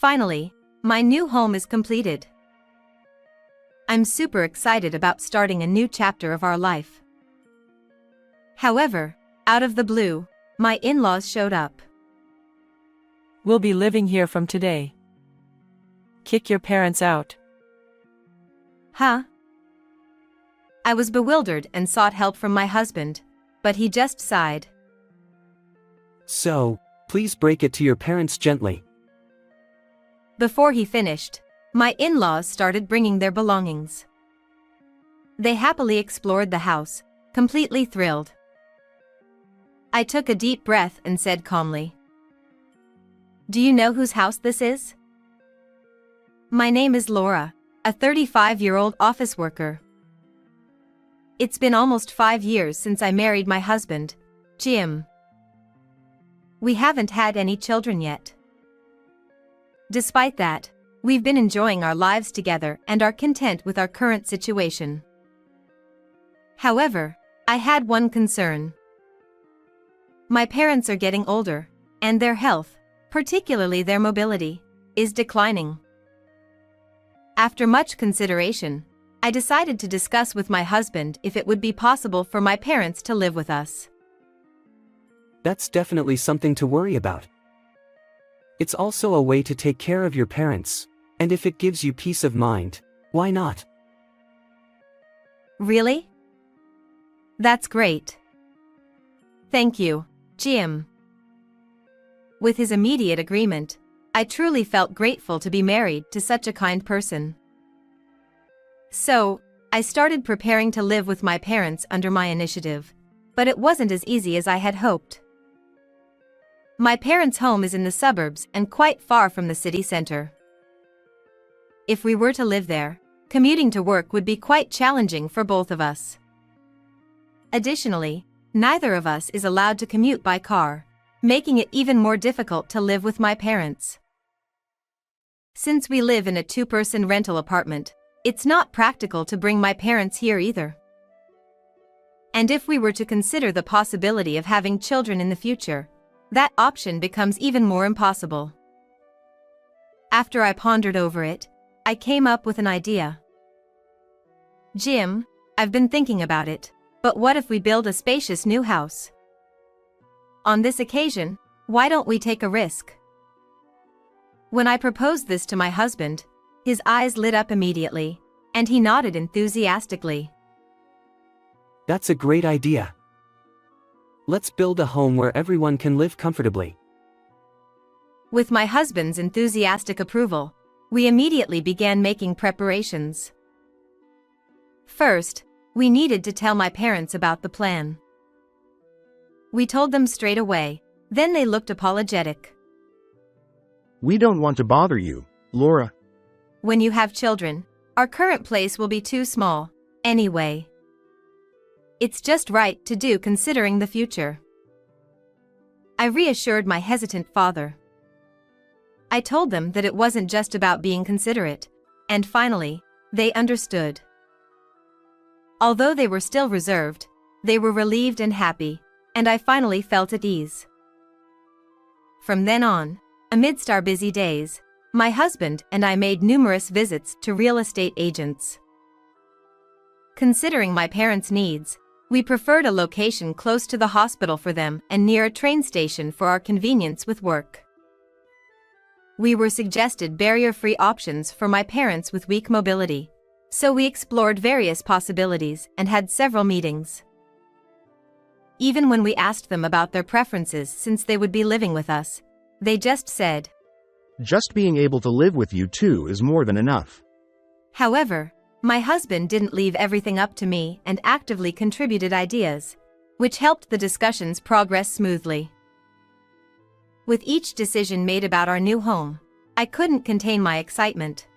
Finally, my new home is completed. I'm super excited about starting a new chapter of our life. However, out of the blue, my in-laws showed up. We'll be living here from today. Kick your parents out. Huh? I was bewildered and sought help from my husband, but he just sighed. So, please break it to your parents gently. Before he finished, my in-laws started bringing their belongings. They happily explored the house, completely thrilled. I took a deep breath and said calmly, "Do you know whose house this is?" "My name is Laura, a 35-year-old office worker. It's been almost 5 years since I married my husband, Jim. We haven't had any children yet. Despite that, we've been enjoying our lives together and are content with our current situation. However, I had one concern. My parents are getting older, and their health, particularly their mobility, is declining. After much consideration, I decided to discuss with my husband if it would be possible for my parents to live with us." That's definitely something to worry about. It's also a way to take care of your parents, and if it gives you peace of mind, why not? "Really? That's great. Thank you, Jim." With his immediate agreement, I truly felt grateful to be married to such a kind person. So, I started preparing to live with my parents under my initiative, but it wasn't as easy as I had hoped. My parents' home is in the suburbs and quite far from the city center. If we were to live there, commuting to work would be quite challenging for both of us. Additionally, neither of us is allowed to commute by car, making it even more difficult to live with my parents. Since we live in a 2-person rental apartment, it's not practical to bring my parents here either. And if we were to consider the possibility of having children in the future, that option becomes even more impossible. After I pondered over it, I came up with an idea. "Jim, I've been thinking about it, but what if we build a spacious new house? On this occasion, why don't we take a risk?" When I proposed this to my husband, his eyes lit up immediately, and he nodded enthusiastically. That's a great idea. Let's build a home where everyone can live comfortably. With my husband's enthusiastic approval, we immediately began making preparations. First, we needed to tell my parents about the plan. We told them straight away, then they looked apologetic. "We don't want to bother you, Laura." "When you have children, our current place will be too small, anyway. It's just right to do considering the future." I reassured my hesitant father. I told them that it wasn't just about being considerate, and finally, they understood. Although they were still reserved, they were relieved and happy, and I finally felt at ease. From then on, amidst our busy days, my husband and I made numerous visits to real estate agents. Considering my parents' needs, we preferred a location close to the hospital for them and near a train station for our convenience with work. We were suggested barrier-free options for my parents with weak mobility, so we explored various possibilities and had several meetings. Even when we asked them about their preferences since they would be living with us, they just said, "Just being able to live with you two is more than enough." However, my husband didn't leave everything up to me and actively contributed ideas, which helped the discussions progress smoothly. With each decision made about our new home, I couldn't contain my excitement.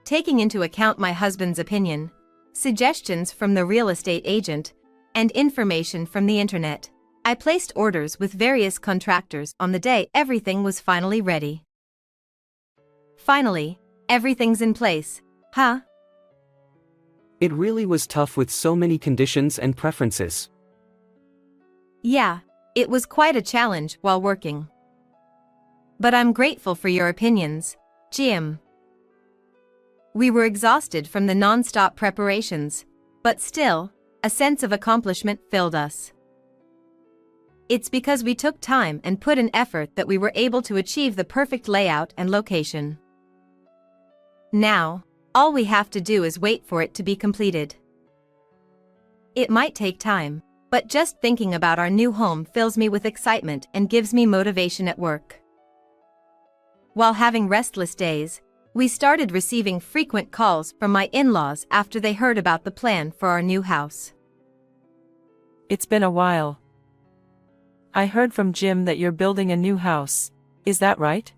Taking into account my husband's opinion, suggestions from the real estate agent, and information from the internet, I placed orders with various contractors on the day everything was finally ready. Finally, everything's in place, huh? It really was tough with so many conditions and preferences. Yeah, it was quite a challenge while working. But I'm grateful for your opinions, Jim. We were exhausted from the non-stop preparations, but still, a sense of accomplishment filled us. It's because we took time and put in effort that we were able to achieve the perfect layout and location. Now, all we have to do is wait for it to be completed. It might take time, but just thinking about our new home fills me with excitement and gives me motivation at work. While having restless days, we started receiving frequent calls from my in-laws after they heard about the plan for our new house. It's been a while. I heard from Jim that you're building a new house. Is that right?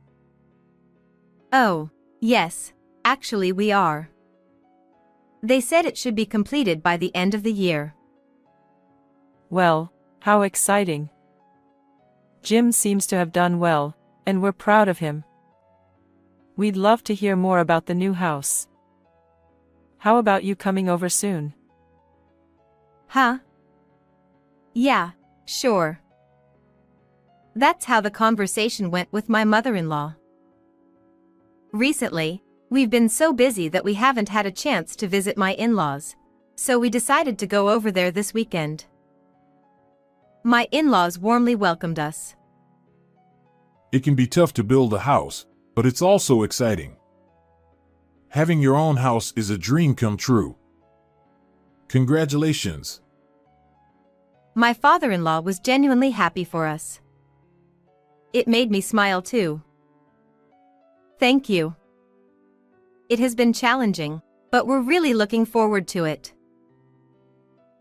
Oh, yes, actually we are. They said it should be completed by the end of the year. Well, how exciting. Jim seems to have done well, and we're proud of him. We'd love to hear more about the new house. How about you coming over soon? Huh? Yeah, sure. That's how the conversation went with my mother-in-law. Recently, we've been so busy that we haven't had a chance to visit my in-laws, so we decided to go over there this weekend. My in-laws warmly welcomed us. It can be tough to build a house, but it's also exciting. Having your own house is a dream come true. Congratulations. My father-in-law was genuinely happy for us. It made me smile too. Thank you. It has been challenging, but we're really looking forward to it.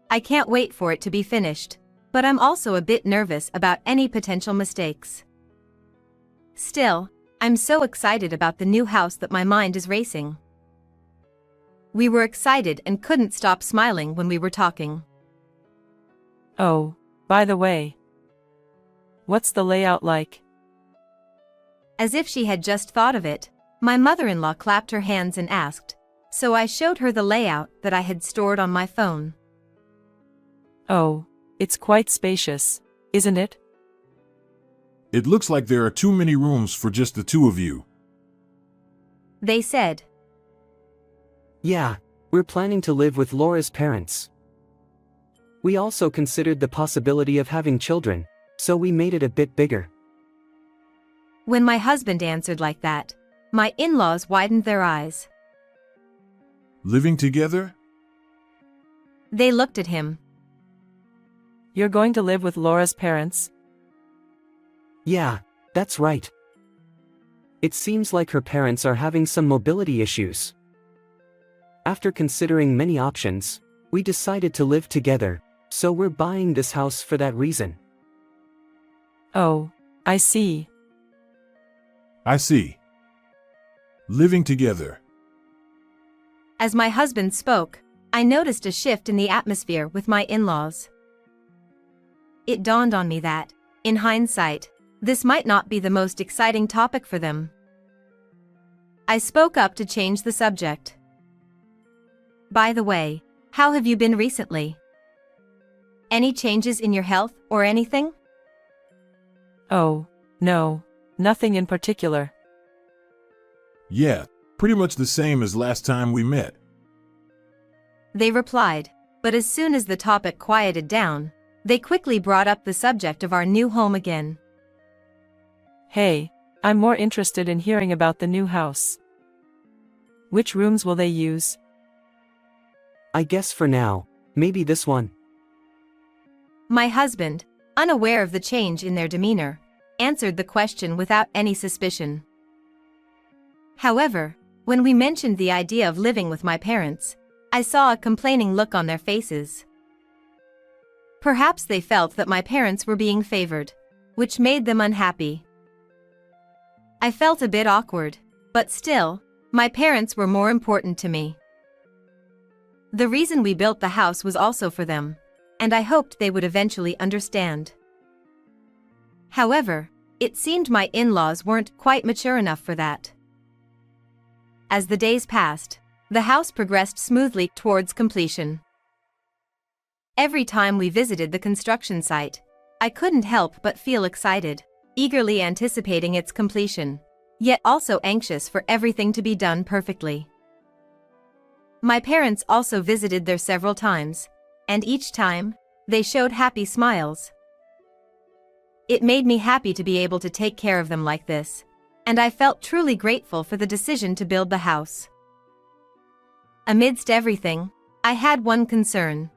I can't wait for it to be finished, but I'm also a bit nervous about any potential mistakes. Still, I'm so excited about the new house that my mind is racing. We were excited and couldn't stop smiling when we were talking. Oh, by the way. What's the layout like? As if she had just thought of it, my mother-in-law clapped her hands and asked, so I showed her the layout that I had stored on my phone. Oh, it's quite spacious, isn't it? It looks like there are too many rooms for just the two of you. They said. Yeah, we're planning to live with Laura's parents. We also considered the possibility of having children, so we made it a bit bigger. When my husband answered like that, my in-laws widened their eyes. Living together? They looked at him. You're going to live with Laura's parents? Yeah, that's right. It seems like her parents are having some mobility issues. After considering many options, we decided to live together, so we're buying this house for that reason. Oh, I see. I see. Living together. As my husband spoke, I noticed a shift in the atmosphere with my in-laws. It dawned on me that, in hindsight, this might not be the most exciting topic for them. I spoke up to change the subject. By the way, how have you been recently? Any changes in your health or anything? Oh, no, nothing in particular. Yeah, pretty much the same as last time we met. They replied, but as soon as the topic quieted down, they quickly brought up the subject of our new home again. Hey, I'm more interested in hearing about the new house. Which rooms will they use? I guess for now, maybe this one. My husband, unaware of the change in their demeanor, answered the question without any suspicion. However, when we mentioned the idea of living with my parents, I saw a complaining look on their faces. Perhaps they felt that my parents were being favored, which made them unhappy. I felt a bit awkward, but still, my parents were more important to me. The reason we built the house was also for them, and I hoped they would eventually understand. However, it seemed my in-laws weren't quite mature enough for that. As the days passed, the house progressed smoothly towards completion. Every time we visited the construction site, I couldn't help but feel excited. eagerly anticipating its completion, yet also anxious for everything to be done perfectly. My parents also visited there several times, and each time, they showed happy smiles. It made me happy to be able to take care of them like this, and I felt truly grateful for the decision to build the house. Amidst everything, I had one concern.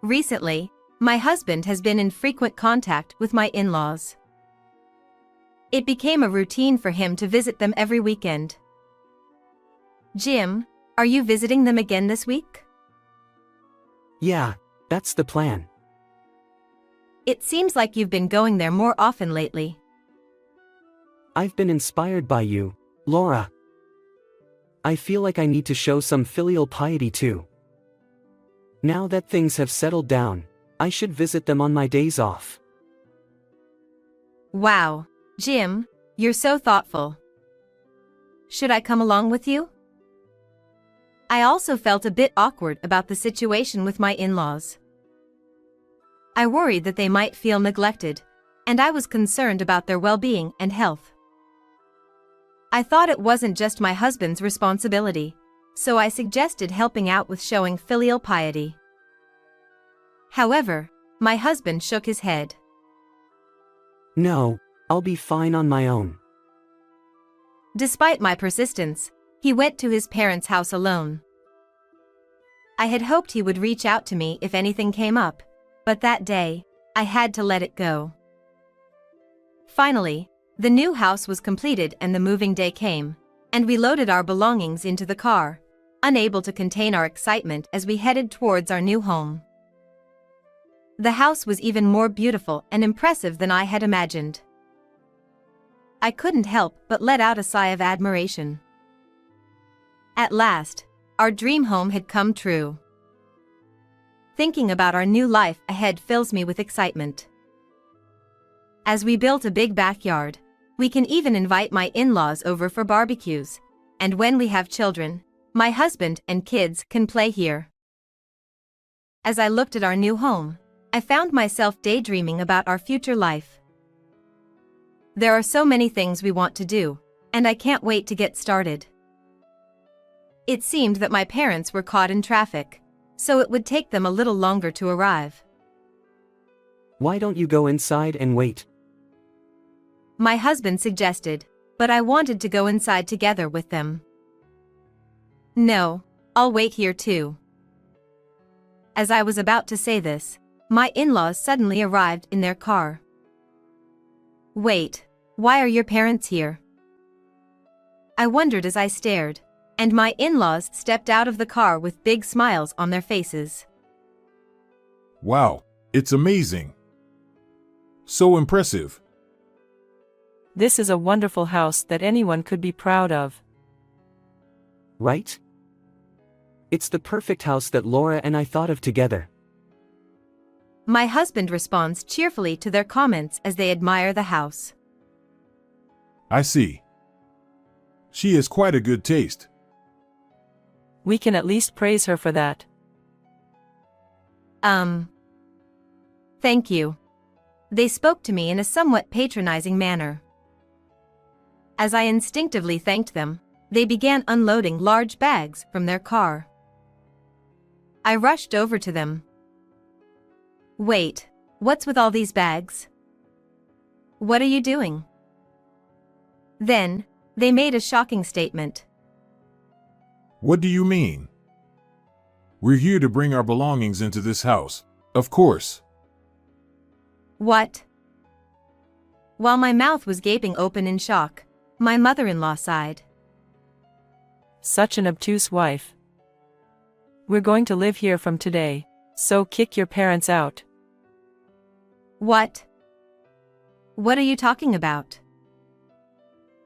Recently, my husband has been in frequent contact with my in-laws. It became a routine for him to visit them every weekend. Jim, are you visiting them again this week? Yeah, that's the plan. It seems like you've been going there more often lately. I've been inspired by you, Laura. I feel like I need to show some filial piety too. Now that things have settled down, I should visit them on my days off. Wow, Jim, you're so thoughtful. Should I come along with you? I also felt a bit awkward about the situation with my in-laws. I worried that they might feel neglected, and I was concerned about their well-being and health. I thought it wasn't just my husband's responsibility, so I suggested helping out with showing filial piety. However, my husband shook his head. No, I'll be fine on my own. Despite my persistence, he went to his parents' house alone. I had hoped he would reach out to me if anything came up, but that day, I had to let it go. Finally, the new house was completed and the moving day came, and we loaded our belongings into the car, unable to contain our excitement as we headed towards our new home. The house was even more beautiful and impressive than I had imagined. I couldn't help but let out a sigh of admiration. At last, our dream home had come true. Thinking about our new life ahead fills me with excitement. As we built a big backyard, we can even invite my in-laws over for barbecues, and when we have children, my husband and kids can play here. As I looked at our new home, I found myself daydreaming about our future life. There are so many things we want to do, and I can't wait to get started. It seemed that my parents were caught in traffic, so it would take them a little longer to arrive. Why don't you go inside and wait? My husband suggested, but I wanted to go inside together with them. No, I'll wait here too. As I was about to say this, my in-laws suddenly arrived in their car. Wait, why are your parents here? I wondered as I stared, and my in-laws stepped out of the car with big smiles on their faces. Wow, it's amazing. So impressive. This is a wonderful house that anyone could be proud of. Right? It's the perfect house that Laura and I thought of together. My husband responds cheerfully to their comments as they admire the house. I see. She has quite a good taste. We can at least praise her for that. Thank you. They spoke to me in a somewhat patronizing manner. As I instinctively thanked them, they began unloading large bags from their car. I rushed over to them. Wait, what's with all these bags? What are you doing? Then, they made a shocking statement. What do you mean? We're here to bring our belongings into this house, of course. What? While my mouth was gaping open in shock, my mother-in-law sighed. Such an obtuse wife. We're going to live here from today, so kick your parents out. What? What are you talking about?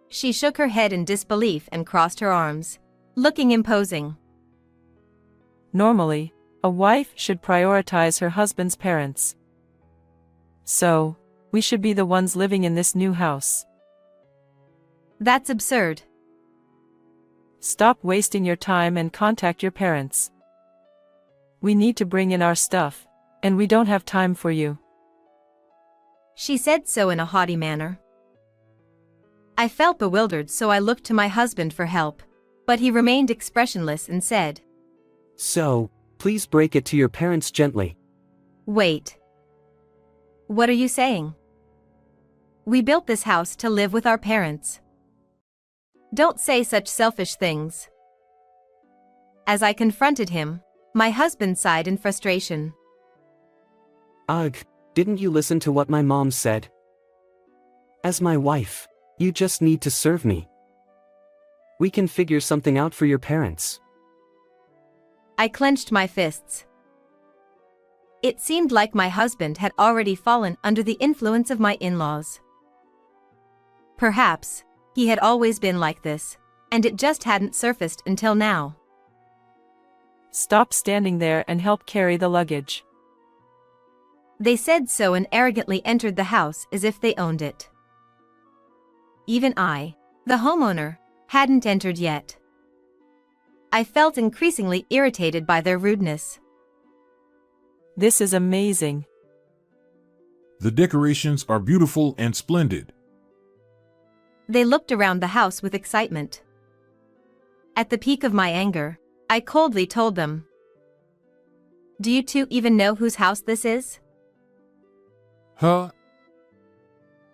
She shook her head in disbelief and crossed her arms, looking imposing. Normally, a wife should prioritize her husband's parents. So, we should be the ones living in this new house. That's absurd. Stop wasting your time and contact your parents. We need to bring in our stuff, and we don't have time for you. She said so in a haughty manner. I felt bewildered, so I looked to my husband for help, but he remained expressionless and said, So, please break it to your parents gently. Wait. What are you saying? We built this house to live with our parents. Don't say such selfish things. As I confronted him, my husband sighed in frustration. Ugh, didn't you listen to what my mom said? As my wife, you just need to serve me. We can figure something out for your parents. I clenched my fists. It seemed like my husband had already fallen under the influence of my in-laws. Perhaps, he had always been like this, and it just hadn't surfaced until now. Stop standing there and help carry the luggage. They said so and arrogantly entered the house as if they owned it. Even I, the homeowner, hadn't entered yet. I felt increasingly irritated by their rudeness. This is amazing. The decorations are beautiful and splendid. They looked around the house with excitement. At the peak of my anger, I coldly told them, "Do you two even know whose house this is?" Huh?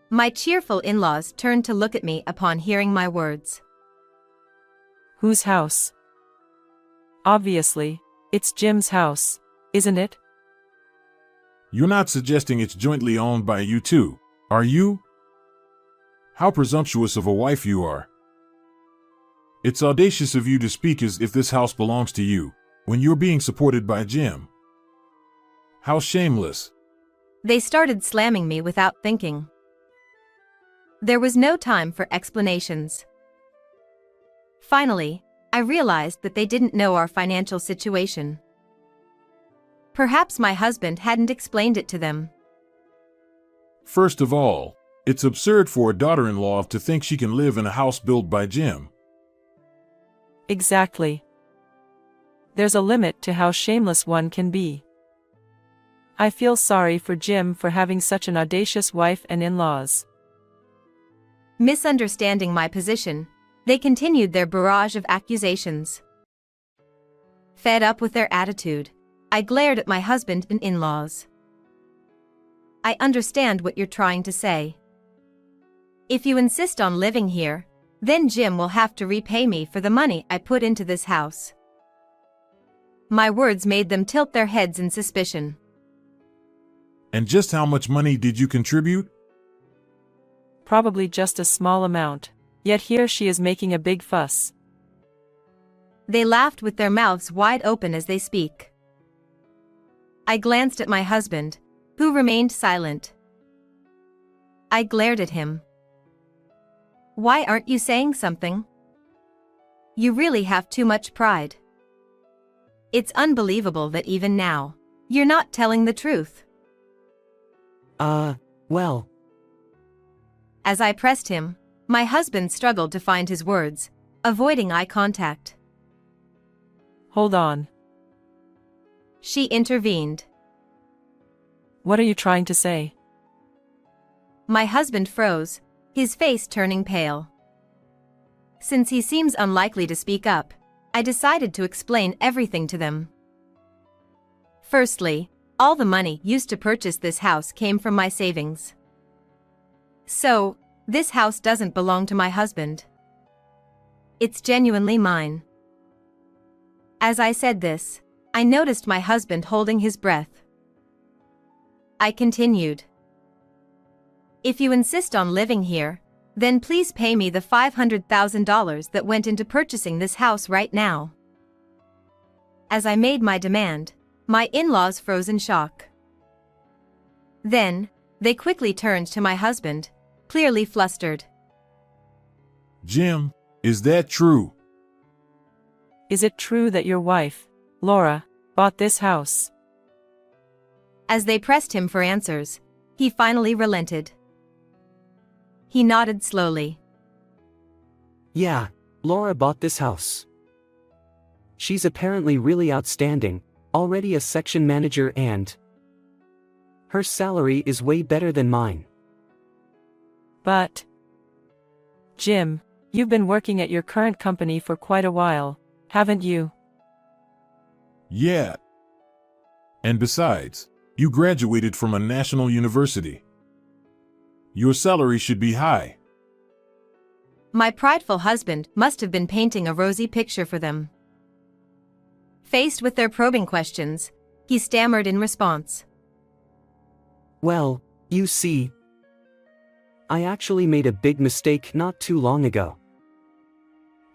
My cheerful in-laws turned to look at me upon hearing my words. Whose house? Obviously, it's Jim's house, isn't it? You're not suggesting it's jointly owned by you two, are you? How presumptuous of a wife you are. It's audacious of you to speak as if this house belongs to you, when you're being supported by Jim. How shameless. They started slamming me without thinking. There was no time for explanations. Finally, I realized that they didn't know our financial situation. Perhaps my husband hadn't explained it to them. First of all, it's absurd for a daughter-in-law to think she can live in a house built by Jim. Exactly. There's a limit to how shameless one can be. I feel sorry for Jim for having such an audacious wife and in-laws. Misunderstanding my position, they continued their barrage of accusations. Fed up with their attitude, I glared at my husband and in-laws. I understand what you're trying to say. If you insist on living here, then Jim will have to repay me for the money I put into this house. My words made them tilt their heads in suspicion. And just how much money did you contribute? Probably just a small amount, yet here she is making a big fuss. They laughed with their mouths wide open as they speak. I glanced at my husband, who remained silent. I glared at him. Why aren't you saying something? You really have too much pride. It's unbelievable that even now, you're not telling the truth. Well. As I pressed him, my husband struggled to find his words, avoiding eye contact. Hold on. She intervened. What are you trying to say? My husband froze, his face turning pale. Since he seems unlikely to speak up, I decided to explain everything to them. Firstly, all the money used to purchase this house came from my savings. So, this house doesn't belong to my husband. It's genuinely mine. As I said this, I noticed my husband holding his breath. I continued. If you insist on living here, then please pay me the $500,000 that went into purchasing this house right now. As I made my demand, my in-laws froze in shock. Then, they quickly turned to my husband, clearly flustered. Jim, is that true? Is it true that your wife, Laura, bought this house? As they pressed him for answers, he finally relented. He nodded slowly. Yeah, Laura bought this house. She's apparently really outstanding, already a section manager, and her salary is way better than mine. But, Jim, you've been working at your current company for quite a while, haven't you? Yeah. And besides, you graduated from a national university. Your salary should be high. My prideful husband must have been painting a rosy picture for them. Faced with their probing questions, he stammered in response. Well, you see, I actually made a big mistake not too long ago.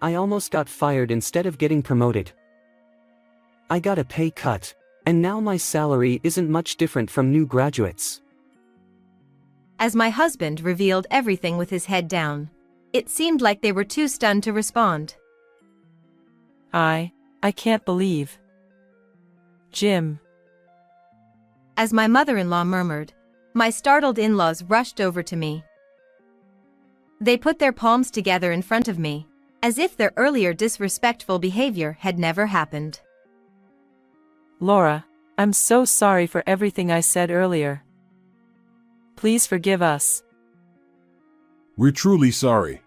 I almost got fired instead of getting promoted. I got a pay cut, and now my salary isn't much different from new graduates. As my husband revealed everything with his head down, it seemed like they were too stunned to respond. I can't believe. Jim. As my mother-in-law murmured, my startled in-laws rushed over to me. They put their palms together in front of me, as if their earlier disrespectful behavior had never happened. Laura, I'm so sorry for everything I said earlier. Please forgive us. We're truly sorry.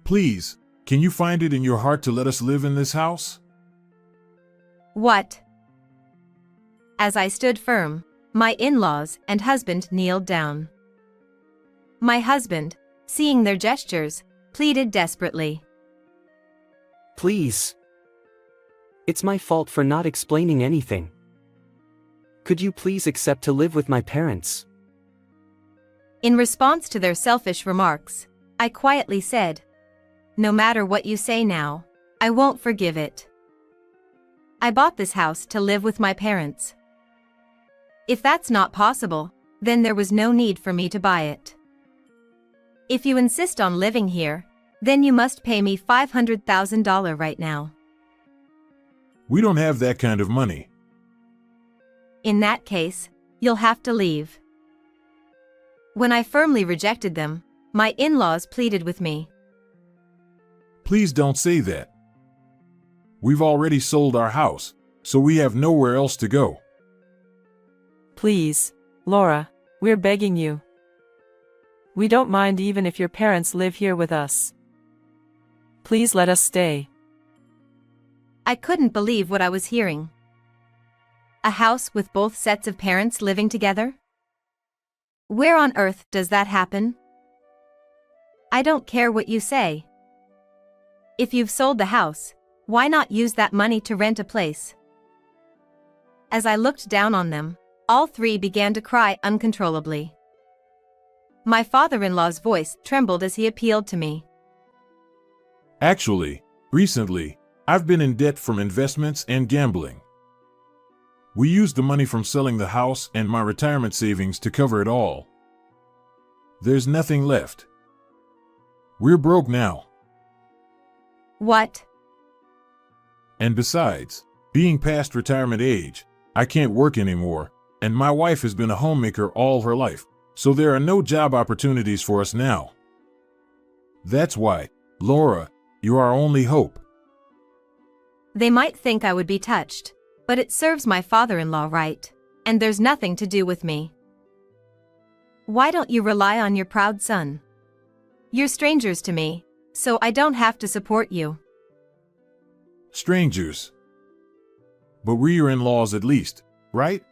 Please, can you find it in your heart to let us live in this house? What? As I stood firm, my in-laws and husband kneeled down. My husband, seeing their gestures, pleaded desperately. Please. It's my fault for not explaining anything. Could you please accept to live with my parents? In response to their selfish remarks, I quietly said, "No matter what you say now, I won't forgive it. I bought this house to live with my parents. If that's not possible, then there was no need for me to buy it. If you insist on living here, then you must pay me $500,000 right now." We don't have that kind of money. In that case, you'll have to leave. When I firmly rejected them, my in-laws pleaded with me. Please don't say that. We've already sold our house, so we have nowhere else to go. Please, Laura, we're begging you. We don't mind even if your parents live here with us. Please let us stay. I couldn't believe what I was hearing. A house with both sets of parents living together? Where on earth does that happen? I don't care what you say. If you've sold the house, why not use that money to rent a place? As I looked down on them, all three began to cry uncontrollably. My father-in-law's voice trembled as he appealed to me. Actually, recently, I've been in debt from investments and gambling. We used the money from selling the house and my retirement savings to cover it all. There's nothing left. We're broke now. What? And besides, being past retirement age, I can't work anymore, and my wife has been a homemaker all her life, so there are no job opportunities for us now. That's why, Laura, you're our only hope. They might think I would be touched, but it serves my father-in-law right, and there's nothing to do with me. Why don't you rely on your proud son? You're strangers to me, so I don't have to support you. Strangers. But we're your in-laws at least, right?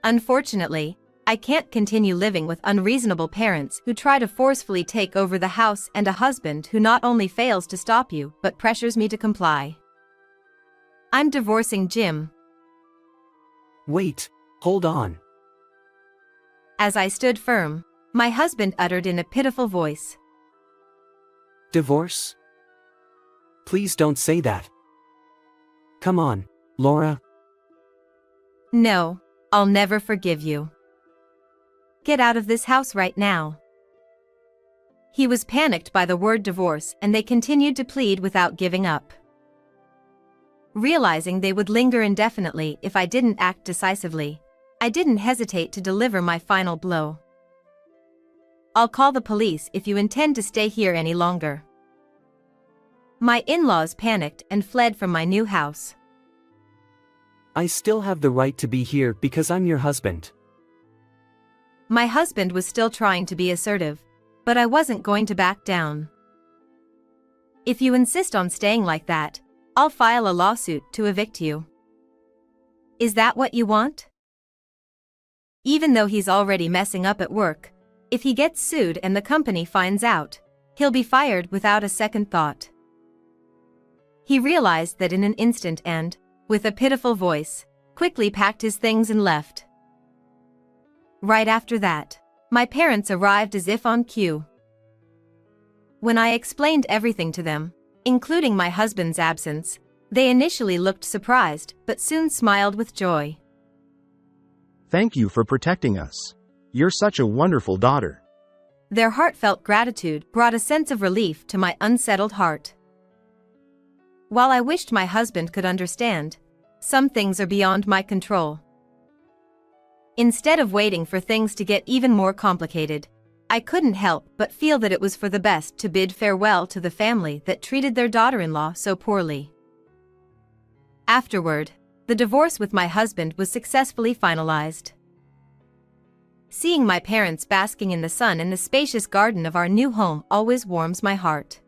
Unfortunately, I can't continue living with unreasonable parents who try to forcefully take over the house and a husband who not only fails to stop you but pressures me to comply. I'm divorcing Jim. Wait, hold on. As I stood firm, my husband uttered in a pitiful voice. Divorce? Please don't say that. Come on, Laura. No, I'll never forgive you. Get out of this house right now. He was panicked by the word divorce, and they continued to plead without giving up. Realizing they would linger indefinitely if I didn't act decisively, I didn't hesitate to deliver my final blow. I'll call the police if you intend to stay here any longer. My in-laws panicked and fled from my new house. I still have the right to be here because I'm your husband. My husband was still trying to be assertive, but I wasn't going to back down. If you insist on staying like that, I'll file a lawsuit to evict you. Is that what you want? Even though he's already messing up at work, if he gets sued and the company finds out, he'll be fired without a second thought. He realized that in an instant and, with a pitiful voice, quickly packed his things and left. Right after that, my parents arrived as if on cue. When I explained everything to them, including my husband's absence, they initially looked surprised but soon smiled with joy. Thank you for protecting us. You're such a wonderful daughter. Their heartfelt gratitude brought a sense of relief to my unsettled heart. While I wished my husband could understand, some things are beyond my control. Instead of waiting for things to get even more complicated, I couldn't help but feel that it was for the best to bid farewell to the family that treated their daughter-in-law so poorly. Afterward, the divorce with my husband was successfully finalized. Seeing my parents basking in the sun in the spacious garden of our new home always warms my heart.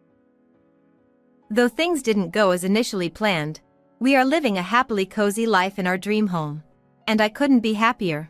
Though things didn't go as initially planned, we are living a happily cozy life in our dream home, and I couldn't be happier.